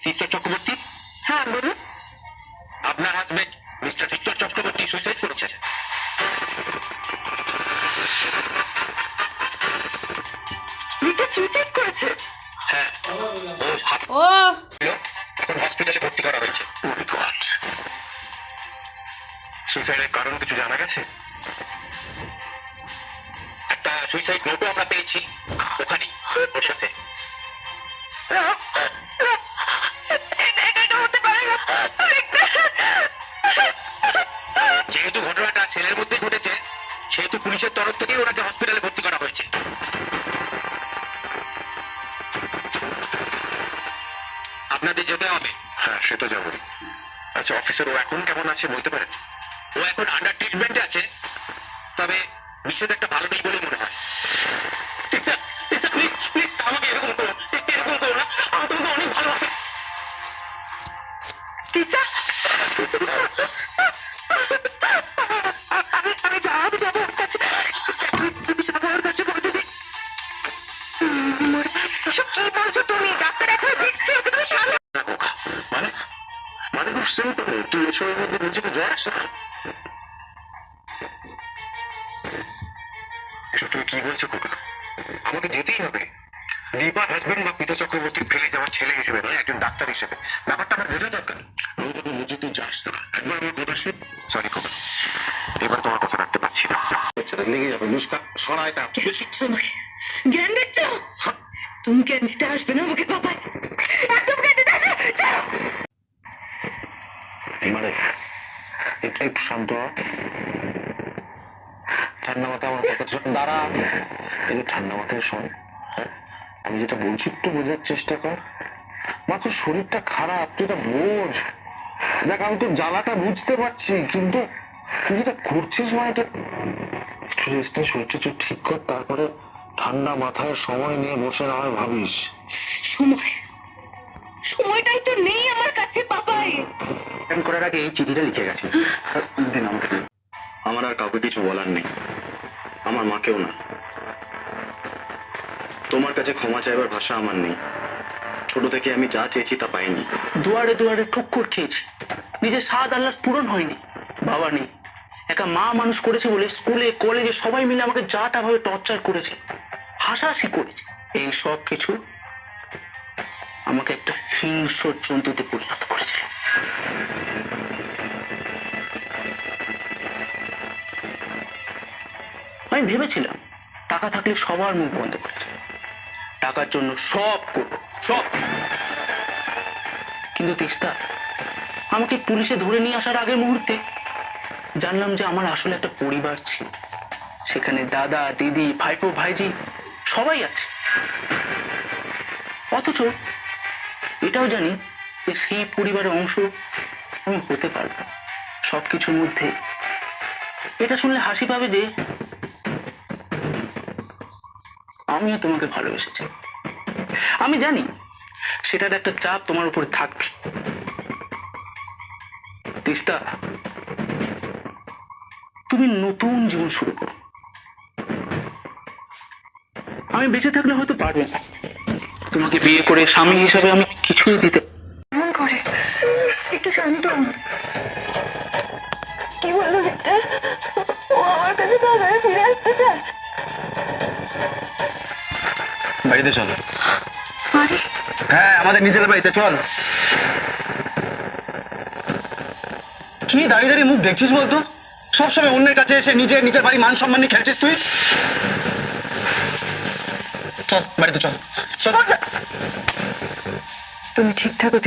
Mister Chakraborty? হ্যাঁ বলুন। আপনার husband mister Victor Chakraborty suicide করেছে। ভিক্টর সুইসাইড করেছে? হ্যাঁ, ও এখন হসপিটালে ভর্তি করা হয়েছে। সুইসাইডের কারণ কিছু জানা গেছে? একটা সুইসাইড নোটও আমরা পেয়েছি ওখানে ওর সাথে। যেহেতু ঘটনাটা সেলের মধ্যে ঘটেছে সেহেতু পুলিশের তরফ থেকে ওনাকে হসপিটালে ভর্তি করা হয়েছে। আপনাদের যেতে হবে। হ্যাঁ, সে তো যাবো। আচ্ছা অফিসার, ও এখন কেমন আছে বলতে পারেন? ও এখন আন্ডার ট্রিটমেন্টে আছে, তবে বিশেষ একটা ভালো নেই বলে মনে হয়। প্লিজ প্লিজ আমাকে এরকম করো, এরকম করো না, আমি তোমাকে অনেক ভালোবাসি। তিস্তা, আমি যাবো ওর কাছে। ওর কাছে বলতে দিই কি বলছো তুমি? ডাক্তার এখন দেখছি, ওকে তুমি সামনে। মানে মানে খুব সিম্পল, তুই এসবের মধ্যে নিজেকে জ্বর আসে। এসব তুমি কি বলছো খোকা? আমাকে যেতেই হবে। দীপার হাজবেন্ড বা পিতা চক্রবর্তী ফেলে যাওয়ার ছেলে হিসেবে নয়, একজন ডাক্তার হিসেবে ব্যাপারটা আমার বোঝা দরকার। আমি তোকে বুঝে তুই যাস না, একবার আমার কথা শুন। সরি খোকা, এবার তোমার কথা রাখতে পারছি না। লেগে যাবে মুস্কা, সরা এটা। জ্ঞান দিচ্ছ আমাকে, জ্ঞান দিচ্ছ? তুমি জ্ঞান দিতে আসবে না আমাকে বাবা, একদম জ্ঞান দিতে আসবে। চলো। মানে একটু শান্ত হ। ঠান্ডা মাথায় আমার কথা শোন। দাঁড়া, একটু ঠান্ডা মাথায় শোন। হ্যাঁ, আমি যেটা বলছি একটু বোঝার চেষ্টা কর। মাত্র শরীরটা খারাপ, তুই এটা বোঝ। দেখ, আমি তোর জ্বালাটা বুঝতে পারছি, কিন্তু তুই যেটা করছিস মানে একটু রেস্ট নিয়ে শরীরটা একটু ঠিক কর, তারপরে ঠান্ডা মাথায় সময় নিয়ে বসে না হয় ভাবিস। সময়টাই তো নেই আমার কাছে বাবাই। করার আগে এই চিঠিটা লিখে গেছে। দিন আমাকে দিন। আমার আর কাউকে কিছু বলার নেই, আমার মাকেও না। তোমার কাছে ক্ষমা চাইবার ভাষা আমার নেই। ছোট থেকে আমি যা চেয়েছি তা পাইনি। দুয়ারে দুয়ারে ঠক্কর খেয়েছি, নিজের স্বাদ আল্লাহ পূরণ হয়নি। বাবা নেই, একা মা মানুষ করেছে বলে স্কুলে কলেজে সবাই মিলে আমাকে যা তা ভাবে টর্চার করেছে, হাসাহাসি করেছে। এই সব কিছু আমাকে একটা হিংস্র জন্তুতে পরিণত করেছিল। আমি ভেবেছিলাম টাকা থাকলে সবার মুখ বন্ধ করেছে, টাকার জন্য সব করব, সব। কিন্তু তিস্তা, আমাকে পুলিশে ধরে নিয়ে আসার আগের মুহূর্তে জানলাম যে আমার আসলে একটা পরিবার ছিল। সেখানে দাদা দিদি ভাইপো ভাইজি সবাই আছে। অথচ এটাও জানি যে সেই পরিবারের অংশ আমি হতে পারবো না। সবকিছুর মধ্যে এটা শুনলে হাসি পাবে যে আমিও তোমাকে ভালোবেসেছি। আমি জানি সেটার একটা চাপ তোমার উপরে থাকবে। তিস্তা, তুমি নতুন জীবন শুরু করো। আমি বেঁচে থাকলে হয়তো পারবো না, তোমাকে বিয়ে করে স্বামী হিসাবে আমি কিছুই দিতে। এমন করে একটু শান্ত। কি বললো ভিক্টর? ও আমার কাছে বাবাই ফিরে আসতে চায়। বাড়িতে চলো। আরে হ্যাঁ, আমাদের নিজের বাড়িতে চল। কি দাঁড়িয়ে দাঁড়িয়ে মুখ দেখছিস বলতো? সবসময় অন্যের কাছে এসে নিজের বাড়ি মান সম্মান নিয়ে খেলছিস তুই। চল বাড়িতে চল। চল। তুমি ঠিক থাকো।